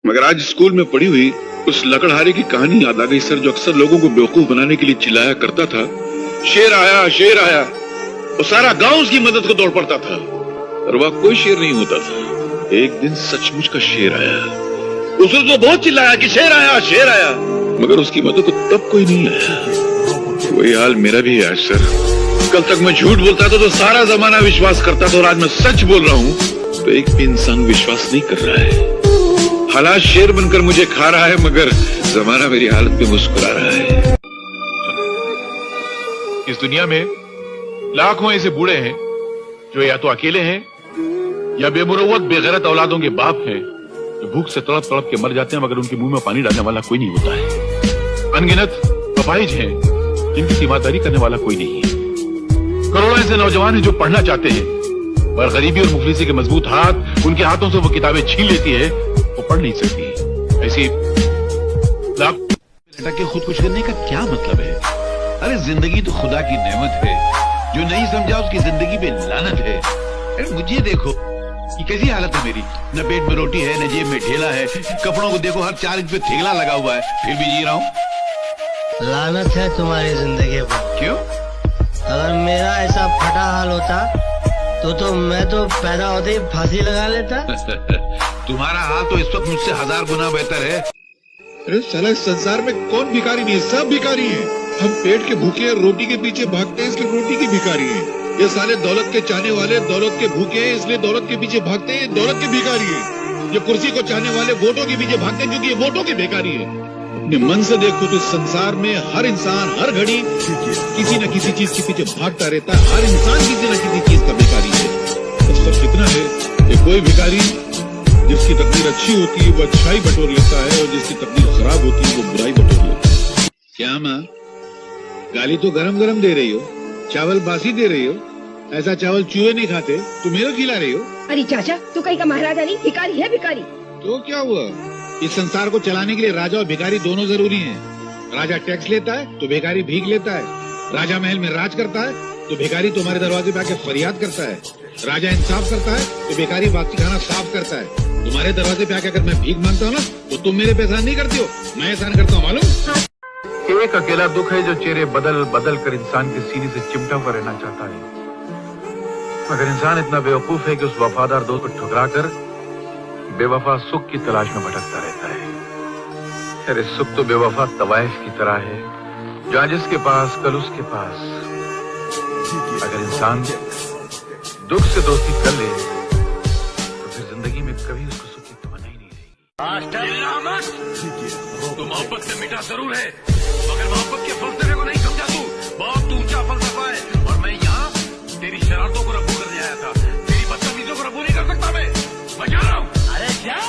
मगर आज स्कूल में पढ़ी हुई उस लकड़हारे की कहानी याद आ गई सर, जो अक्सर लोगों को बेवकूफ बनाने के लिए चिल्लाया करता था, शेर आया शेर आया। और सारा गांव उसकी मदद को दौड़ पड़ता था, और वह कोई शेर नहीं होता था। एक दिन सचमुच का शेर आया। उसने तो बहुत चिल्लाया कि शेर आया शेर आया, मगर उसकी मदद को तब कोई नहीं आया। वही हाल मेरा भी है आज सर। कल तक मैं झूठ बोलता था तो सारा जमाना विश्वास करता था, और आज मैं सच बोल रहा हूँ तो एक भी इंसान विश्वास नहीं कर रहा है। हालात शेर बनकर मुझे खा रहा है, मगर जमाना मेरी हालत पे मुस्कुरा रहा है। इस दुनिया में लाखों ऐसे बूढ़े हैं जो या तो अकेले हैं या बेमुरव्वत बेगैरत औलादों के बाप हैं, जो भूख से तड़प तड़प के मर जाते हैं, मगर उनके मुंह में पानी डालने वाला कोई नहीं होता है। अनगिनत अपाहिज हैं जिनकी तीमारदारी करने वाला कोई नहीं है। करोड़ों ऐसे नौजवान हैं जो पढ़ना चाहते हैं, पर गरीबी और मुफलिसी के मजबूत हाथ उनके हाथों से वो किताबें छीन लेती है, वो पढ़ नहीं सकती। ऐसी लटक के खुदकुश करने का क्या मतलब है? अरे जिंदगी तो खुदा की नेमत है, जो नहीं समझा उसकी जिंदगी पे लानत है। अरे मुझे देखो, ये कैसी हालत है मेरी, न पेट में रोटी है, न जेब में ढेला है, कपड़ों को देखो हर 4 इंच पे थेगला लगा हुआ है, फिर भी जी रहा हूँ। लानत है तुम्हारी जिंदगी पर। क्यों? अगर मेरा ऐसा फटा हाल होता तो मैं तो पैदा होते ही फांसी लगा लेता। तुम्हारा हाल तो इस वक्त मुझसे 1000 गुना बेहतर है। अरे साला इस संसार में कौन भिखारी नहीं है, सब भिखारी हैं। हम पेट के भूखे हैं, रोटी के पीछे भागते हैं, इसलिए रोटी की भिखारी हैं। ये साले दौलत के चाहने वाले दौलत के भूखे हैं, इसलिए दौलत के पीछे भागते हैं, दौलत के भिखारी हैं। ये कुर्सी को चाहने वाले वोटों के पीछे भागते हैं, क्योंकि ये वोटों के भिखारी है। अपने मन से देखो तो इस संसार में हर इंसान हर घड़ी किसी न किसी चीज के पीछे भागता रहता है। हर इंसान किसी न किसी चीज का भिखारी है। फर्क इतना है कि कोई भिखारी जिसकी तकदीर अच्छी होती है वो अच्छाई बटोर लेता है, और जिसकी तकदीर खराब होती है वो बुराई बटोर लेता है। क्या माँ, गाली तो गरम गरम दे रही हो, चावल बासी दे रही हो। ऐसा चावल चूहे नहीं खाते, तुम मेरे खिला रही हो। अरे चाचा, तू कहीं का महाराजा नहीं, भिखारी है भिखारी। तो क्या हुआ, इस संसार को चलाने के लिए राजा और भिखारी दोनों जरूरी हैं। राजा टैक्स लेता है तो भिखारी भीख लेता है। राजा महल में राज करता है तो भिखारी तुम्हारे दरवाजे पे आके फरियाद करता है। राजा इंसाफ करता है तो भिखारी बाकी खाना साफ करता है। तुम्हारे दरवाजे पे आके अगर मैं भीख मांगता हूँ ना तो तुम मेरे पे एहसान नहीं करती हो, मैं एहसान करता हूँ, मालूम। एक अकेला दुख है जो चेहरे बदल बदल कर इंसान के सीने से चिमटा हुआ रहना चाहता है, मगर इंसान इतना बेवकूफ है कि उस वफादार दोस्त को ठुकरा कर बेवफा सुख की तलाश में भटकता रहता है। अरे सुख तो बेवफा तवाइफ की तरह है, जो आज इसके पास कल उसके पास। अगर इंसान दुख से दोस्ती कर ले तो फिर जिंदगी में कभी उसको सुख की तमन्ना ही नहीं रहेगी। तो मोहब्बत से मिटा जरूर है, मगर मोहब्बत के फलसफे को नहीं समझा तू। बहुत ऊंचा फलसफा है, और मैं यहाँ तेरी शरारतों को रब्बू करने आया था। तेरी बदतमीजों को रब्बू नहीं कर सकता मैं जा रहा हूँ। अरे क्या,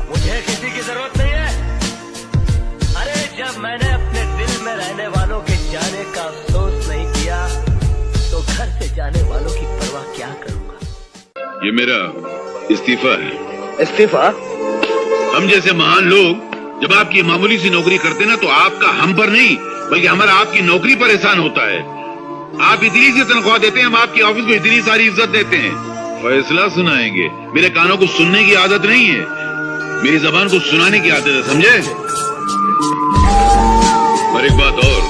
मुझे किसी की जरूरत नहीं है। अरे जब मैंने अपने दिल में रहने वालों के जाने का अफसोस नहीं किया तो घर से जाने वालों की परवाह क्या करूंगा। ये मेरा इस्तीफा है। इस्तीफा? हम जैसे महान लोग जब आपकी मामूली सी नौकरी करते ना, तो आपका हम पर नहीं बल्कि हमारा आपकी नौकरी पर एहसान होता है। आप इतनी सी तनख्वाह देते हैं, हम आपकी ऑफिस को इतनी सारी इज्जत देते हैं। फैसला सुनाएंगे, मेरे कानों को सुनने की आदत नहीं है, मेरी जबान को सुनाने की आदत है, समझे। और एक बात और,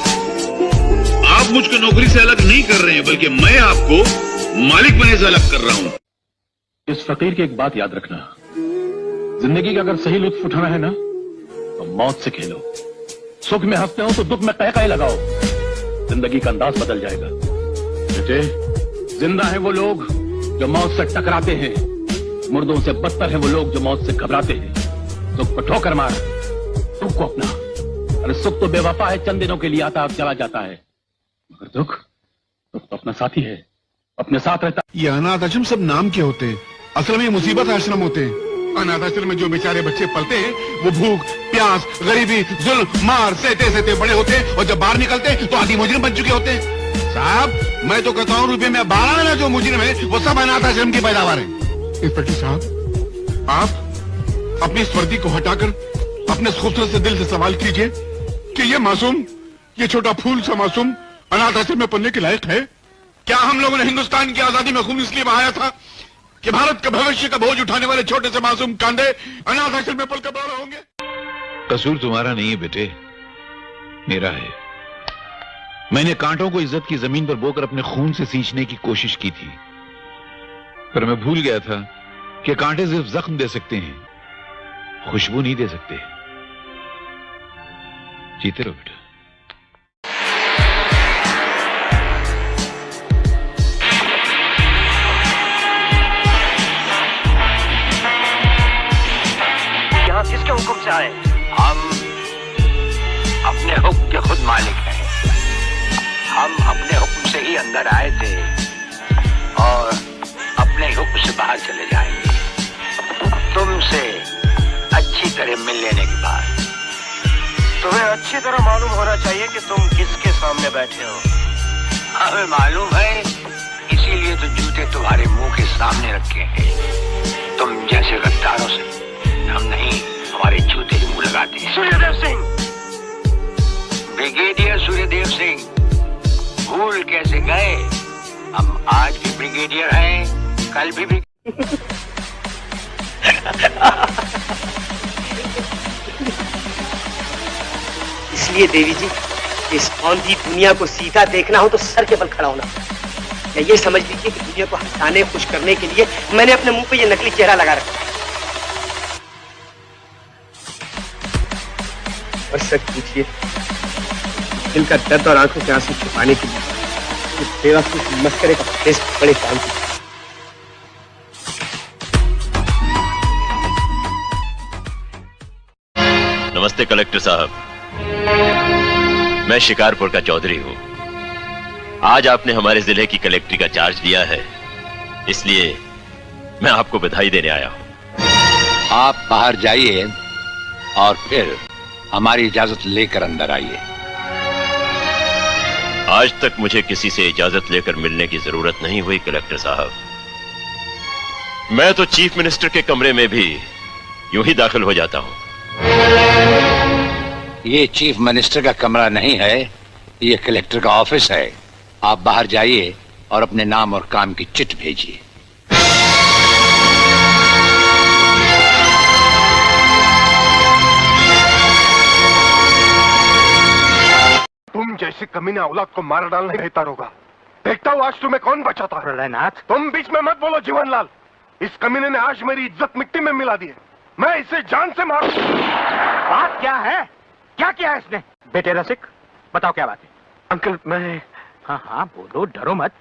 आप मुझको नौकरी से अलग नहीं कर रहे हैं, बल्कि मैं आपको मालिक बनने से अलग कर रहा हूं। इस फकीर की एक बात याद रखना, जिंदगी का अगर सही लुत्फ उठाना है ना तो मौत से खेलो। सुख में हंसते हो तो दुख में कै लगाओ, जिंदगी का अंदाज बदल जाएगा। बेटे, जिंदा है वो लोग जो मौत से टकराते हैं, मुर्दों से बदतर है वो लोग जो मौत से घबराते हैं। सुख को ठोकर मार, सुख को अपना। अरे सुख तो बेवफा है, चंद दिनों के लिए आता चला जाता है, मगर दुख तो अपना साथी है, अपने साथ रहता। ये अनाथ आश्रम सब नाम के होते हैं, असल में ये मुसीबत आश्रम होते हैं। अनाथ आश्रम में जो बेचारे बच्चे पलते हैं वो भूख प्यास गरीबी जुल्म मार सहते सहते बड़े होते हैं, और जब बाहर निकलते हैं तो आधी मुजरिम बन चुके होते हैं। साहब, मैं तो कहता हूँ रुपये में 12 आना जो मुजरिम है वो सब अनाथ आश्रम की पैदावार है। इंस्पेक्टर साहब, आप अपनी इस वर्दी को हटाकर अपने खूबसूरत से दिल से सवाल कीजिए कि ये मासूम, ये छोटा फूल सा मासूम अनाथ आश्रम में पढ़ने के लायक है क्या? हम लोगों ने हिंदुस्तान की आजादी में खून इसलिए बहाया था कि भारत के भविष्य का बोझ उठाने वाले छोटे से मासूम कांधे अनाथ आश्रम में पलकर बड़ा होंगे। कसूर तुम्हारा नहीं है बेटे, मेरा है। मैंने कांटों को इज्जत की जमीन पर बोकर अपने खून से सींचने की कोशिश की थी, पर मैं भूल गया था कि कांटे सिर्फ जख्म दे सकते हैं, खुशबू नहीं दे सकते। जीते रहो बेटा। यहाँ किसके हुक्म से आए? हम अपने हुक्म के खुद मालिक हैं। हम अपने हुक्म से ही अंदर आए थे और अपने हुक्म से बाहर चले जाएंगे। तुमसे अच्छी तरह मिल लेने के बाद तुम्हें अच्छी तरह मालूम होना चाहिए कि तुम किसके सामने बैठे हो। हमें मालूम है, इसीलिए तो जूते तुम्हारे मुंह के सामने रखे हैं। तुम जैसे गद्दारों से हम नहीं, हमारे जूते ही मुंह लगाते हैं। सूर्यदेव सिंह, ब्रिगेडियर सूर्यदेव सिंह, भूल कैसे गए? हम आज भी ब्रिगेडियर हैं, कल भी इसलिए देवी जी, इस औंधी दुनिया को सीधा देखना हो तो सर के बल खड़ा होना। या ये समझ लीजिए कि दुनिया को हंसाने खुश करने के लिए मैंने अपने मुंह पे ये नकली चेहरा लगा रखा है। और सच पूछिए, दिल का दर्द और आंखों के आंसू छुपाने के लिए बेवकूफ मस्करे का फेस बड़े काम की। नमस्ते कलेक्टर साहब, मैं शिकारपुर का चौधरी हूं। आज आपने हमारे जिले की कलेक्ट्री का चार्ज लिया है, इसलिए मैं आपको बधाई देने आया हूं। आप बाहर जाइए और फिर हमारी इजाजत लेकर अंदर आइए। आज तक मुझे किसी से इजाजत लेकर मिलने की जरूरत नहीं हुई कलेक्टर साहब। मैं तो चीफ मिनिस्टर के कमरे में भी यूं ही दाखिल हो जाता हूं। ये चीफ मिनिस्टर का कमरा नहीं है, ये कलेक्टर का ऑफिस है। आप बाहर जाइए और अपने नाम और काम की चिट भेजिए। तुम जैसे कमीने औलाद को मार डालना बेहतर होगा। देखता हूँ आज तुम्हें कौन बचाता है। प्रलयनाथ, तुम बीच में मत बोलो जीवनलाल। इस कमीने ने आज मेरी इज्जत मिट्टी में मिला दी है। मैं इसे जान से मारू। बात क्या है? क्या किया है इसने? बेटे रसिक, बताओ क्या बात है। अंकल मैं हाँ हाँ बोलो, डरो मत।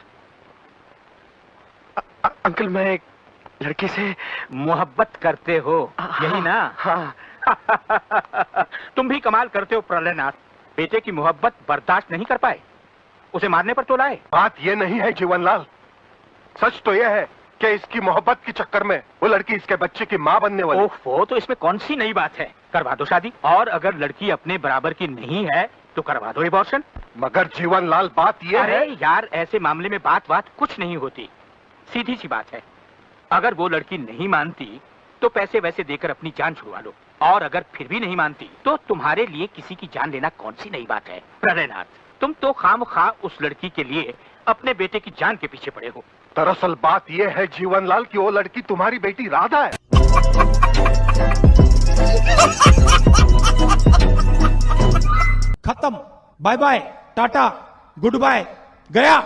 अंकल मैं एक लड़की से मोहब्बत करते हो, यही ना? हाँ। तुम भी कमाल करते हो प्रलयनाथ। बेटे की मोहब्बत बर्दाश्त नहीं कर पाए, उसे मारने पर तो लाए। बात ये नहीं है जीवनलाल, सच तो यह है कि इसकी मोहब्बत के चक्कर में वो लड़की इसके बच्चे की माँ बनने वाली। ओहो, तो इसमें कौन सी नई बात है? करवा दो शादी। और अगर लड़की अपने बराबर की नहीं है तो करवा दो एबॉर्शन। मगर जीवनलाल बात ये है। अरे यार, ऐसे मामले में बात कुछ नहीं होती, सीधी सी बात है। अगर वो लड़की नहीं मानती तो पैसे वैसे देकर अपनी जान छुड़वा लो, और अगर फिर भी नहीं मानती तो तुम्हारे लिए किसी की जान लेना कौन सी नई बात है। प्रलयनाथ, तुम तो खामखा उस लड़की के लिए अपने बेटे की जान के पीछे पड़े हो। दरअसल बात ये है जीवनलाल कि वो लड़की तुम्हारी बेटी राधा है। खत्म, bye bye, tata, good bye, गया।